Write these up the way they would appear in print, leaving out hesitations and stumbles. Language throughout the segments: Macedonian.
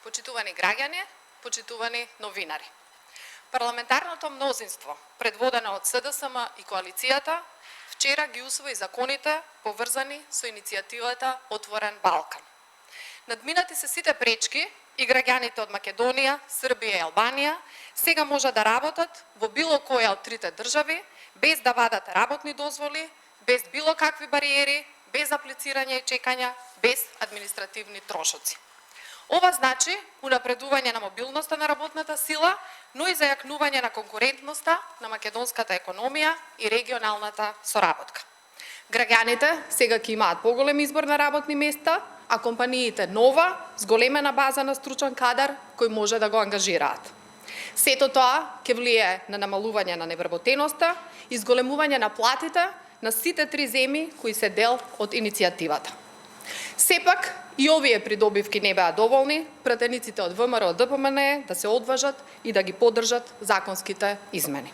Почитувани граѓани, почитувани новинари. Парламентарното мнозинство, предводено од СДСМ и коалицијата, вчера ги усвои законите поврзани со иницијативата Отворен Балкан. Надминати се сите пречки и граѓаните од Македонија, Србија и Албанија сега може да работат во било која од трите држави без да вадат работни дозволи, без било какви бариери, без аплицирање и чекања, без административни трошоци. Ова значи унапредување на мобилноста на работната сила, но и зајакнување на конкурентноста на македонската економија и регионалната соработка. Граѓаните сега ќе имаат поголем избор на работни места, а компаниите нова, зголемена база на стручен кадар кој може да го ангажираат. Сето тоа ќе влие на намалување на невработеноста и зголемување на платите на сите три земји кои се дел од иницијативата. Сепак, и овие придобивки не беа доволни, пратениците од ВМРО ДПМН да се одважат и да ги поддржат законските измени.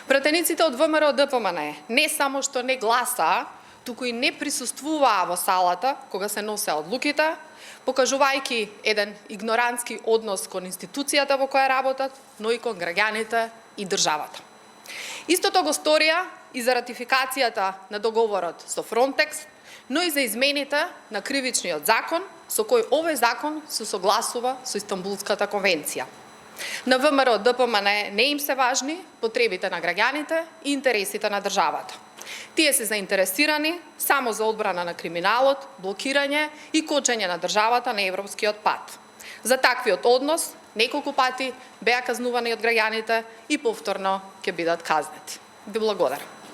Пратениците од ВМРО ДПМН не само што не гласаа, туку и не присуствуваа во салата кога се носе одлуките, покажувајќи еден игнорантски однос кон институцијата во која работат, но и кон граѓаните и државата. Истото го сторија и за ратификацијата на договорот со Фронтекс, но и за измените на кривичниот закон, со кој овој закон се согласува со Истанбулската конвенција. На ВМРО ДПМН не им се важни потребите на граѓаните и интересите на државата. Тие се заинтересирани само за одбрана на криминалот, блокирање и кочење на државата на европскиот пат. За таквиот однос неколку пати беа казнувани од граѓаните и повторно ќе бидат казнети. Ви благодарам.